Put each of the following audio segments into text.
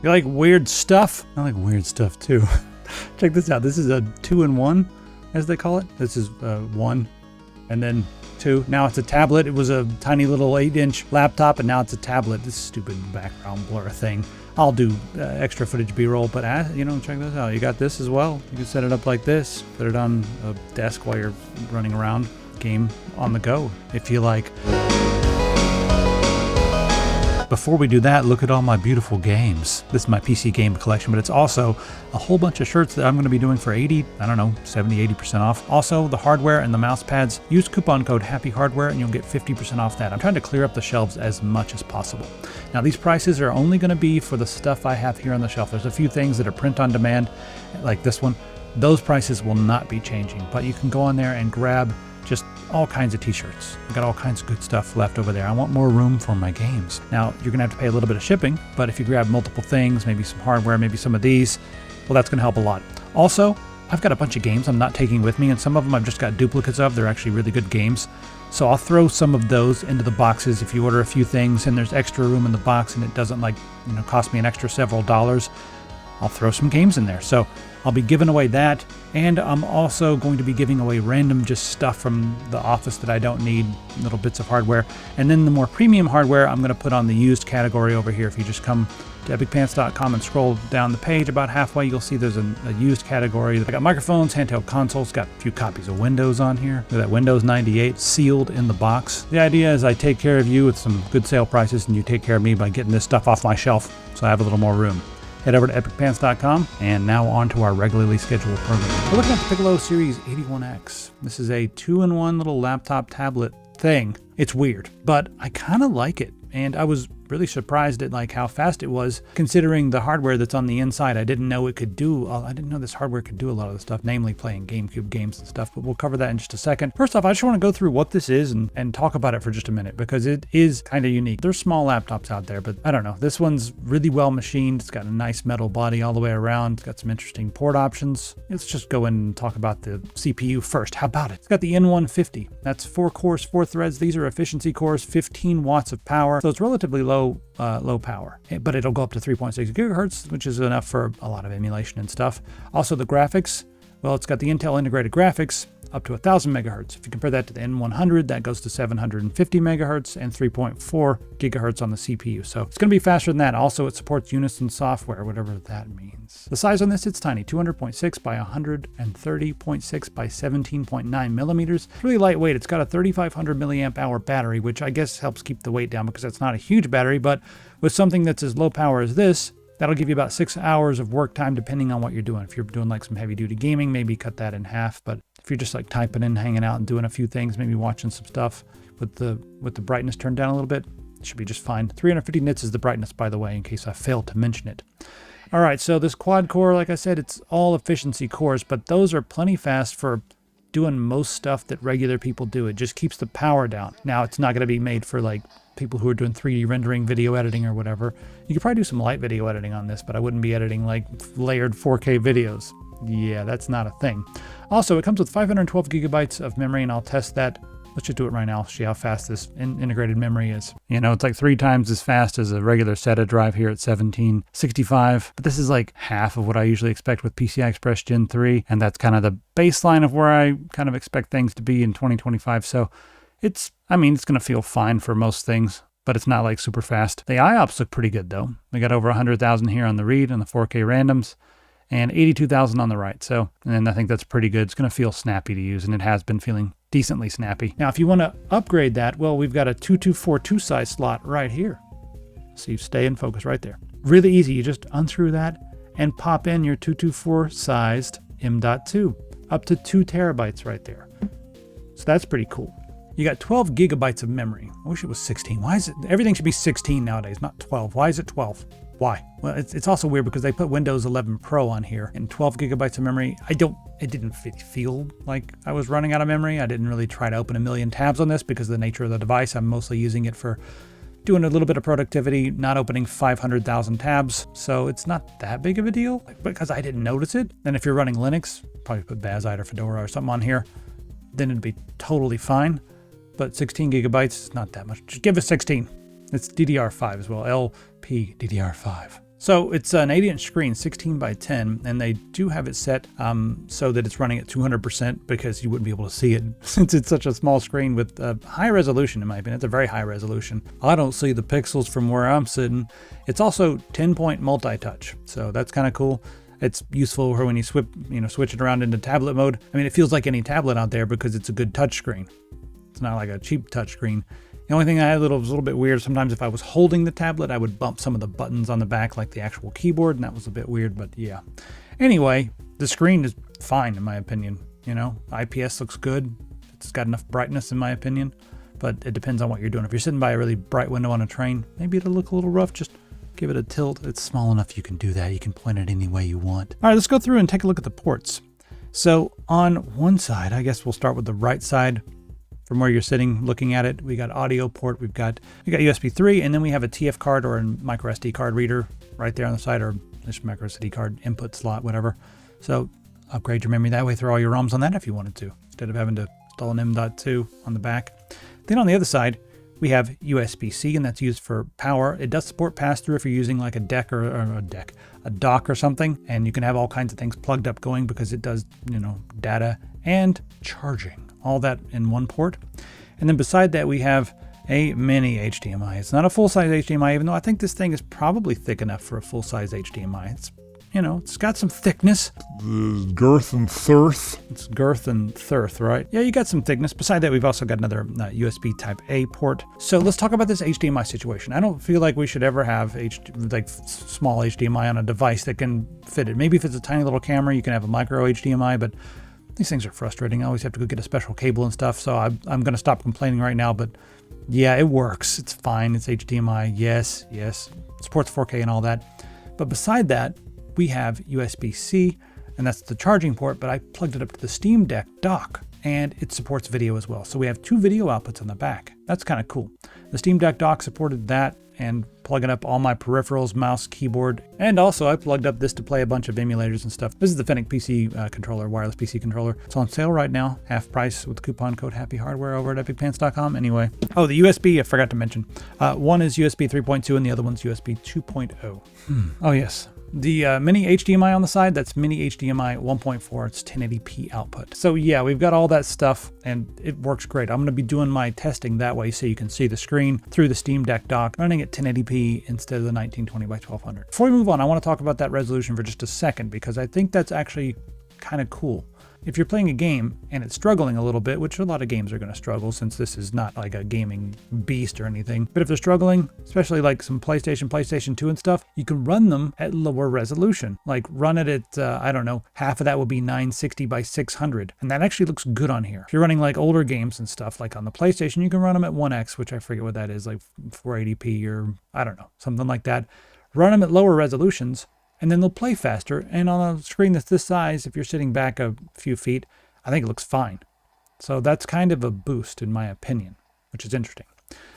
You like weird stuff? I like weird stuff too. Check this out. This is a 2-in-1, as they call it. This is 1 and then 2. Now it's a tablet. It was a tiny little 8-inch laptop, and now it's a tablet. This stupid background blur thing. I'll do extra footage B-roll, but you know, check this out. You got this as well. You can set it up like this. Put it on a desk while you're running around. Game on the go, if you like. Before we do that, look at all my beautiful games. This is my PC game collection, but it's also a whole bunch of shirts that I'm going to be doing for 70, 80% off. Also, the hardware and the mouse pads. Use coupon code HAPPYHARDWARE and you'll get 50% off that. I'm trying to clear up the shelves as much as possible. Now, these prices are only going to be for the stuff I have here on the shelf. There's a few things that are print on demand, like this one. Those prices will not be changing, but you can go on there and grab just all kinds of t-shirts. I've got all kinds of good stuff left over there. I want more room for my games. Now, you're gonna have to pay a little bit of shipping, but if you grab multiple things, maybe some hardware, maybe some of these, well, that's gonna help a lot. Also, I've got a bunch of games I'm not taking with me, and some of them I've just got duplicates of. They're actually really good games. So I'll throw some of those into the boxes if you order a few things and there's extra room in the box and it doesn't cost me an extra several dollars. I'll throw some games in there. So I'll be giving away that, and I'm also going to be giving away random just stuff from the office that I don't need, little bits of hardware. And then the more premium hardware, I'm going to put on the used category over here. If you just come to epicpants.com and scroll down the page about halfway, you'll see there's a used category. I got microphones, handheld consoles, got a few copies of Windows on here. Look at that, Windows 98 sealed in the box. The idea is I take care of you with some good sale prices, and you take care of me by getting this stuff off my shelf so I have a little more room. Head over to epicpants.com, and now on to our regularly scheduled program. We're looking at the Piccolo Series81x. This is a 2-in-1 little laptop tablet thing. It's weird, but I kind of like it. And I was really surprised at how fast it was, considering the hardware that's on the inside. I didn't know it could do, I didn't know this hardware could do a lot of the stuff, namely playing GameCube games and stuff, but we'll cover that in just a second. First off, I just want to go through what this is and talk about it for just a minute, because it is kind of unique. There's small laptops out there, but I don't know. This one's really well machined. It's got a nice metal body all the way around. It's got some interesting port options. Let's just go in and talk about the CPU first. How about it? It's got the N150. That's 4 cores, 4 threads. These are efficiency cores, 15 watts of power. So it's relatively low power, but it'll go up to 3.6 gigahertz, which is enough for a lot of emulation and stuff. Also the graphics, well, it's got the Intel integrated graphics up to 1000 megahertz. If you compare that to the N100, that goes to 750 megahertz and 3.4 gigahertz on the CPU. So it's going to be faster than that. Also, it supports Unison software, whatever that means. The size on this, it's tiny, 200.6 by 130.6 by 17.9 millimeters. It's really lightweight. It's got a 3500 milliamp hour battery, which I guess helps keep the weight down because it's not a huge battery, but with something that's as low power as this, that'll give you about 6 hours of work time depending on what you're doing. If you're doing some heavy duty gaming, maybe cut that in half. But if you're just typing in, hanging out and doing a few things, maybe watching some stuff with the brightness turned down a little bit, it should be just fine. 350 nits is the brightness, by the way, in case I failed to mention it. All right, so this quad core, like I said, it's all efficiency cores, but those are plenty fast for doing most stuff that regular people do. It just keeps the power down. Now, it's not going to be made for people who are doing 3D rendering, video editing, or whatever. You could probably do some light video editing on this, but I wouldn't be editing layered 4K videos. Yeah, that's not a thing. Also, it comes with 512 gigabytes of memory, and I'll test that. Let's just do it right now. See how fast this integrated memory is. It's 3 times as fast as a regular SATA drive here at 1765, but this is half of what I usually expect with PCI Express Gen 3, and that's kind of the baseline of where I kind of expect things to be in 2025. So it's going to feel fine for most things, but it's not super fast. The IOPS look pretty good though. We got over 100,000 here on the read and the 4K randoms, and 82,000 on the write. So, and I think that's pretty good. It's going to feel snappy to use, and it has been feeling decently snappy. Now, if you want to upgrade that, well, we've got a 2242 size slot right here. So you stay in focus right there. Really easy. You just unscrew that and pop in your 224 sized M.2, up to 2 terabytes right there. So that's pretty cool. You got 12 gigabytes of memory. I wish it was 16. Why is it? Everything should be 16 nowadays, not 12. Why is it 12? Why? Well, it's also weird because they put Windows 11 Pro on here and 12 gigabytes of memory. It didn't feel like I was running out of memory. I didn't really try to open a million tabs on this because of the nature of the device. I'm mostly using it for doing a little bit of productivity, not opening 500,000 tabs. So it's not that big of a deal because I didn't notice it. And if you're running Linux, probably put Bazite or Fedora or something on here, then it'd be totally fine. But 16 gigabytes is not that much. Just give us 16. It's DDR5 as well, LP DDR5. So it's an 8-inch screen, 16 by 10, and they do have it set so that it's running at 200% because you wouldn't be able to see it since it's such a small screen with high resolution, in my opinion. It's a very high resolution. I don't see the pixels from where I'm sitting. It's also 10-point multi-touch, so that's kind of cool. It's useful for when you switch it around into tablet mode. I mean, it feels like any tablet out there because it's a good touchscreen. It's not like a cheap touchscreen. The only thing I had was a little bit weird. Sometimes if I was holding the tablet, I would bump some of the buttons on the back like the actual keyboard, and that was a bit weird, but yeah. Anyway, the screen is fine in my opinion. You know, IPS looks good. It's got enough brightness in my opinion, but it depends on what you're doing. If you're sitting by a really bright window on a train, maybe it'll look a little rough. Just give it a tilt. It's small enough you can do that. You can point it any way you want. All right, let's go through and take a look at the ports. So on one side, I guess we'll start with the right side. From where you're sitting looking at it, we got audio port, we got USB 3, and then we have a TF card or a micro SD card reader right there on the side, or this micro SD card input slot, whatever. So upgrade your memory that way, throw all your ROMs on that if you wanted to, instead of having to install an M.2 on the back. Then on the other side, we have USB-C, and that's used for power. It does support pass-through if you're using like a dock or something, and you can have all kinds of things plugged up going because it does, data and charging. All that in one port. And then beside that, we have a mini HDMI. It's not a full-size HDMI, even though I think this thing is probably thick enough for a full-size HDMI. It's, it's got some thickness. Girth and thirth. It's girth and thirth, right? Yeah, you got some thickness. Beside that, we've also got another USB Type A port. So let's talk about this HDMI situation. I don't feel like we should ever have small HDMI on a device that can fit it. Maybe if it's a tiny little camera, you can have a micro HDMI, but these things are frustrating. I always have to go get a special cable and stuff, so I'm going to stop complaining right now, but yeah, it works. It's fine. It's HDMI. Yes. It supports 4K and all that. But beside that, we have USB-C, and that's the charging port, but I plugged it up to the Steam Deck dock, and it supports video as well. So we have 2 video outputs on the back. That's kind of cool. The Steam Deck dock supported that, and plugging up all my peripherals, mouse, keyboard, and also I plugged up this to play a bunch of emulators and stuff. This is the Fennec PC controller, wireless PC controller. It's on sale right now, half price with the coupon code HappyHardware over at epicpants.com. Anyway, the USB I forgot to mention. One is USB 3.2 and the other one's USB 2.0. Oh yes. The mini HDMI on the side, that's mini HDMI 1.4. It's 1080p output. So yeah, we've got all that stuff and it works great. I'm going to be doing my testing that way so you can see the screen through the Steam Deck dock running at 1080p instead of the 1920 by 1200. Before we move on, I want to talk about that resolution for just a second because I think that's actually kind of cool. If you're playing a game and it's struggling a little bit, which a lot of games are going to struggle since this is not like a gaming beast or anything, but if they're struggling, especially like some PlayStation 2 and stuff, you can run them at lower resolution. Like run it at, I don't know, half of that would be 960 by 600. And that actually looks good on here. If you're running like older games and stuff, like on the PlayStation, you can run them at 1x, which I forget what that is, like 480p or I don't know, something like that. Run them at lower resolutions, and then they'll play faster. And on a screen that's this size, if you're sitting back a few feet, I think it looks fine. So that's kind of a boost in my opinion, which is interesting.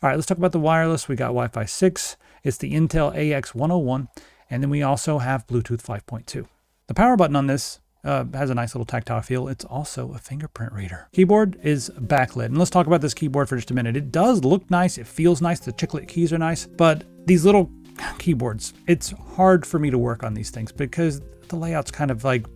All right, let's talk about the wireless. We got Wi-Fi 6. It's the Intel AX101. And then we also have Bluetooth 5.2. The power button on this has a nice little tactile feel. It's also a fingerprint reader. Keyboard is backlit. And let's talk about this keyboard for just a minute. It does look nice. It feels nice. The chiclet keys are nice. But these little keyboards, it's hard for me to work on these things because the layout's kind of like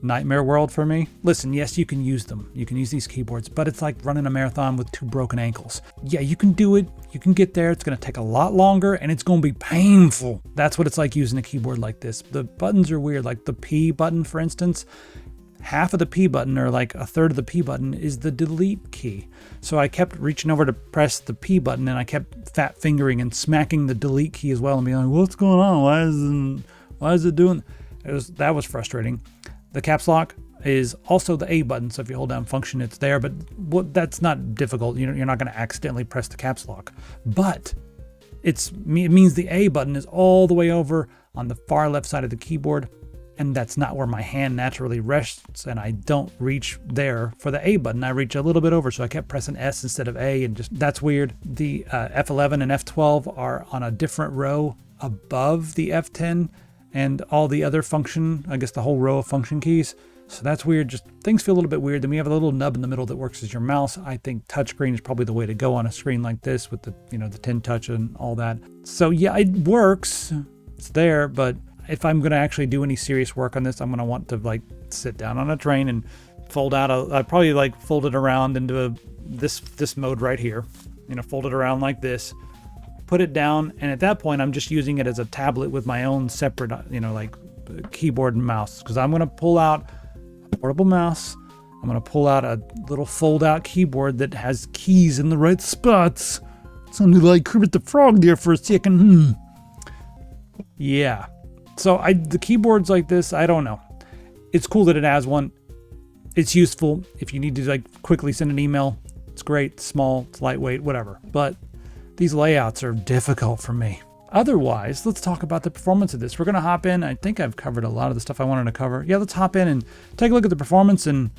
nightmare world for me. Listen, yes, you can use them. You can use these keyboards, but it's like running a marathon with 2 broken ankles. Yeah, you can do it. You can get there. It's going to take a lot longer and it's going to be painful. That's what it's like using a keyboard like this. The buttons are weird. Like the P button, for instance, half of the P button or like a third of the P button is the delete key. So I kept reaching over to press the P button and I kept fat fingering and smacking the delete key as well and being like, what's going on? Why is it doing? That was frustrating. The caps lock is also the A button. So if you hold down function, it's there, but that's not difficult. You're not going to accidentally press the caps lock, but it means the A button is all the way over on the far left side of the keyboard. And that's not where my hand naturally rests, and I don't reach there for the A button. I reach a little bit over, so I kept pressing S instead of A, and that's weird. The F11 and F12 are on a different row above the F10 and all the other function, I guess the whole row of function keys. So that's weird. Just things feel a little bit weird. Then we have a little nub in the middle that works as your mouse. I think touchscreen is probably the way to go on a screen like this with the, the 10 touch and all that. So yeah, it works. It's there, but if I'm going to actually do any serious work on this, I'm going to want to like sit down on a train and fold out I'd probably like fold it around into this mode right here, fold it around like this, put it down, and at that point I'm just using it as a tablet with my own separate like keyboard and mouse, because I'm going to pull out a portable mouse. I'm going to pull out a little fold out keyboard that has keys in the right spots. Sounded like Kermit the Frog there for a second. Yeah. So the keyboards like this, I don't know. It's cool that it has one. It's useful if you need to like quickly send an email. It's great, it's small, it's lightweight, whatever. But these layouts are difficult for me. Otherwise, let's talk about the performance of this. We're gonna hop in. I think I've covered a lot of the stuff I wanted to cover. Yeah, let's hop in and take a look at the performance and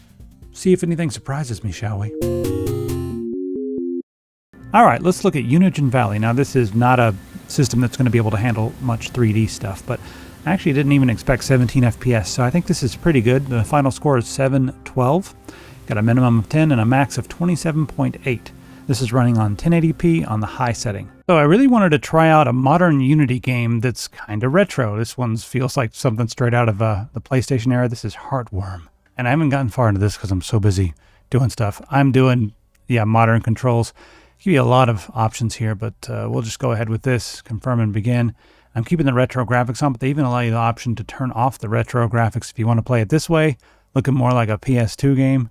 see if anything surprises me, shall we? All right, let's look at Unigine Valley. Now, this is not a system that's going to be able to handle much 3D stuff, but I actually didn't even expect 17 FPS, so I think this is pretty good. The final score is 712. Got a minimum of 10 and a max of 27.8. This is running on 1080p on the high setting. So I really wanted to try out a modern Unity game that's kind of retro. This one feels like something straight out of the PlayStation era. This is Heartworm. And I haven't gotten far into this because I'm so busy doing stuff. I'm doing, modern controls. Give you a lot of options here, but we'll just go ahead with this, confirm and begin. I'm keeping the retro graphics on, but they even allow you the option to turn off the retro graphics if you want to play it this way, looking more like a PS2 game.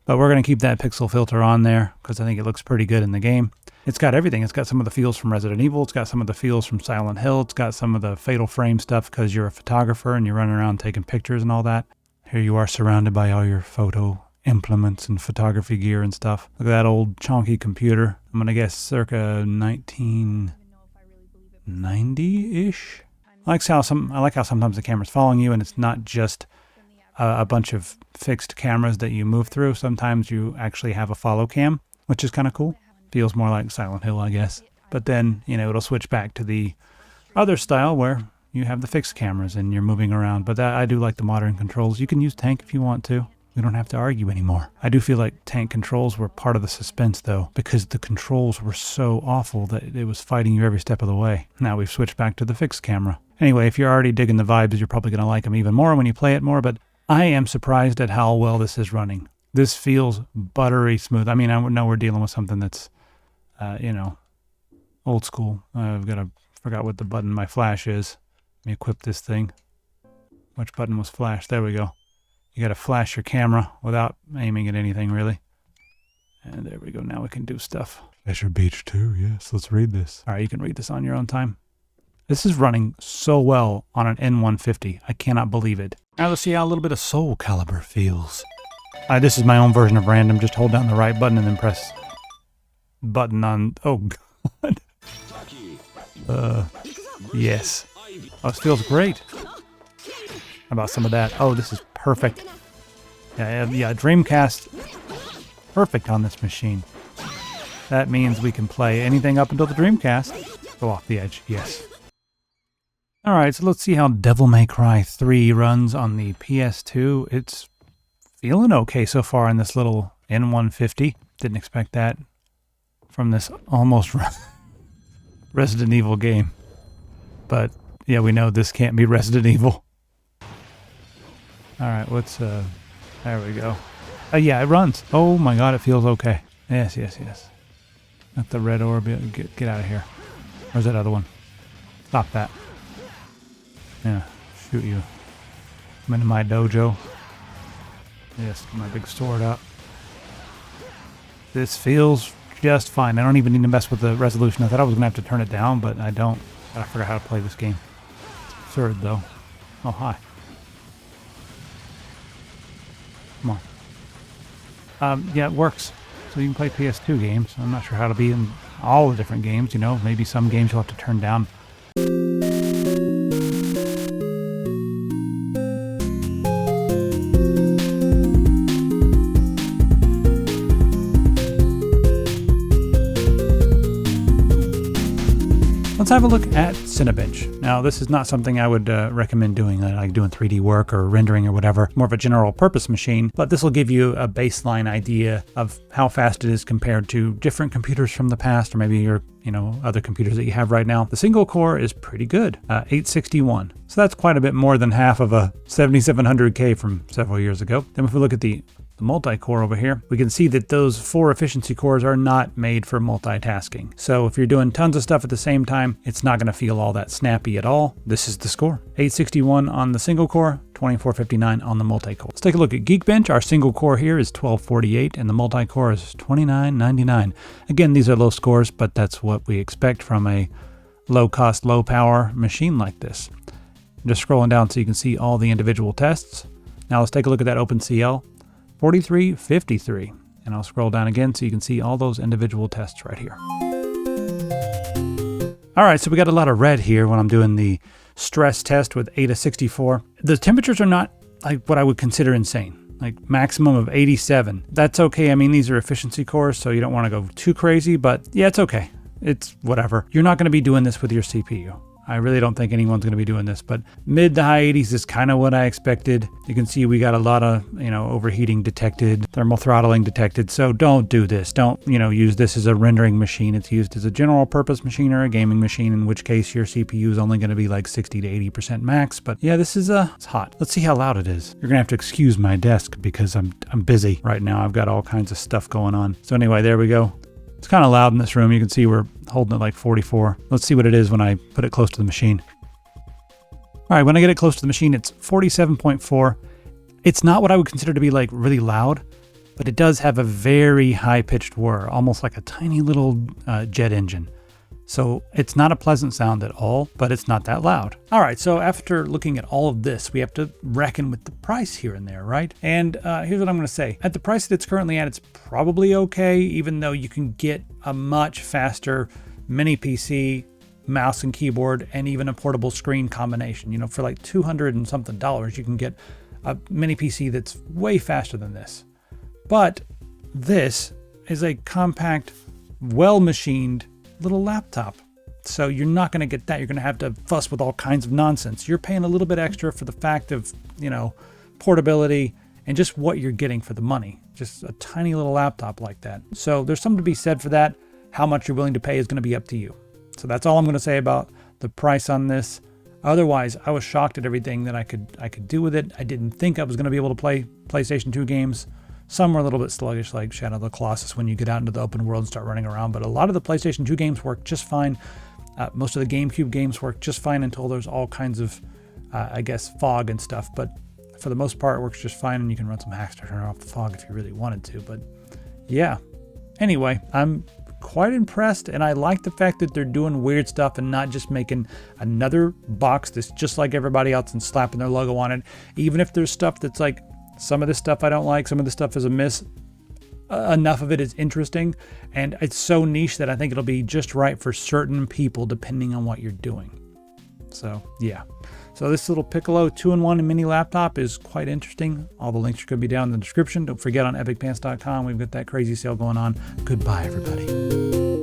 But we're going to keep that pixel filter on there because I think it looks pretty good in the game. It's got everything. It's got some of the feels from Resident Evil. It's got some of the feels from Silent Hill. It's got some of the Fatal Frame stuff because you're a photographer and you're running around taking pictures and all that. Here you are surrounded by all your photo implements and photography gear and stuff. Look at that old chonky computer. I'm going to guess circa 1990-ish. I like how sometimes the camera's following you and it's not just a bunch of fixed cameras that you move through. Sometimes you actually have a follow cam, which is kind of cool. Feels more like Silent Hill, I guess. But then, it'll switch back to the other style where you have the fixed cameras and you're moving around. But I do like the modern controls. You can use tank if you want to. We don't have to argue anymore. I do feel like tank controls were part of the suspense, though, because the controls were so awful that it was fighting you every step of the way. Now we've switched back to the fixed camera. Anyway, if you're already digging the vibes, you're probably going to like them even more when you play it more, but I am surprised at how well this is running. This feels buttery smooth. I mean, I know we're dealing with something that's, old school. Forgot what the button my flash is. Let me equip this thing. Which button was flash? There we go. You got to flash your camera without aiming at anything, really. And there we go. Now we can do stuff. Pleasure Beach 2, yes. Let's read this. All right, you can read this on your own time. This is running so well on an N150. I cannot believe it. Now let's see how a little bit of Soul Calibur feels. This is my own version of random. Just hold down the right button and then press button on... Oh, God. Yes. Oh, this feels great. How about some of that? Oh, this is perfect. Yeah, Dreamcast. Perfect on this machine. That means we can play anything up until the Dreamcast. Go off the edge, yes. Alright, so let's see how Devil May Cry 3 runs on the PS2. It's feeling okay so far in this little N150. Didn't expect that from this almost Resident Evil game. But, yeah, we know this can't be Resident Evil. Alright, there we go. Yeah, it runs. Oh my God, it feels okay. Yes. Not the red orb. Get out of here. Where's that other one? Stop that. Yeah, shoot you. I'm into my dojo. Yes, my big sword out. This feels just fine. I don't even need to mess with the resolution. I thought I was going to have to turn it down, but I don't. I forgot how to play this game. It's absurd, though. Oh, hi. Come on. Yeah, it works. So you can play PS2 games. I'm not sure how to be in all the different games, Maybe some games you'll have to turn down. Let's have a look at Cinebench. Now, this is not something I would recommend doing, like doing 3D work or rendering or whatever, more of a general purpose machine, but this will give you a baseline idea of how fast it is compared to different computers from the past, or maybe your other computers that you have right now. The single core is pretty good, 861. So that's quite a bit more than half of a 7700K from several years ago. Then if we look at the multi-core over here, we can see that those 4 efficiency cores are not made for multitasking. So if you're doing tons of stuff at the same time, it's not going to feel all that snappy at all. This is the score. 861 on the single core, 2459 on the multi-core. Let's take a look at Geekbench. Our single core here is 1248 and the multi-core is 2999. Again, these are low scores, but that's what we expect from a low cost, low power machine like this. I'm just scrolling down so you can see all the individual tests. Now let's take a look at that OpenCL. 4353, and I'll scroll down again so you can see all those individual tests right here. All right, so we got a lot of red here when I'm doing the stress test with Ada64. The temperatures are not like what I would consider insane, like maximum of 87. That's okay. I mean, these are efficiency cores, so you don't want to go too crazy, but yeah, it's okay. It's whatever. You're not going to be doing this with your CPU. I really don't think anyone's going to be doing this, but mid to high 80s is kind of what I expected. You can see we got a lot of, overheating detected, thermal throttling detected. So don't do this. Don't, use this as a rendering machine. It's used as a general purpose machine or a gaming machine, in which case your CPU is only going to be like 60 to 80% max. But yeah, this is it's hot. Let's see how loud it is. You're going to have to excuse my desk because I'm busy right now. I've got all kinds of stuff going on. So anyway, there we go. It's kind of loud in this room. You can see we're holding it like 44. Let's see what it is when I put it close to the machine. All right, when I get it close to the machine, it's 47.4. It's not what I would consider to be like really loud, but it does have a very high-pitched whir, almost like a tiny little jet engine. So it's not a pleasant sound at all, but it's not that loud. All right, so after looking at all of this, we have to reckon with the price here and there, right? And here's what I'm gonna say. At the price that it's currently at, it's probably okay, even though you can get a much faster mini PC, mouse and keyboard, and even a portable screen combination. For like $200 and something, you can get a mini PC that's way faster than this. But this is a compact, well-machined little laptop. So you're not going to get that. You're going to have to fuss with all kinds of nonsense. You're paying a little bit extra for the fact of, portability and just what you're getting for the money. Just a tiny little laptop like that. So there's something to be said for that. How much you're willing to pay is going to be up to you. So that's all I'm going to say about the price on this. Otherwise, I was shocked at everything that I could do with it. I didn't think I was going to be able to play PlayStation 2 games. Some were a little bit sluggish, like Shadow of the Colossus, when you get out into the open world and start running around. But a lot of the PlayStation 2 games work just fine. Most of the GameCube games work just fine until there's all kinds of, fog and stuff. But for the most part, it works just fine, and you can run some hacks to turn off the fog if you really wanted to. But yeah. Anyway, I'm quite impressed, and I like the fact that they're doing weird stuff and not just making another box that's just like everybody else and slapping their logo on it. Even if there's stuff that's like, some of this stuff I don't like, some of the stuff is a miss. Enough of it is interesting, and it's so niche that I think it'll be just right for certain people depending on what you're doing. So yeah. So this little Piccolo 2-in-1 mini laptop is quite interesting. All the links are going to be down in the description. Don't forget, on epicpants.com, we've got that crazy sale going on. Goodbye, everybody.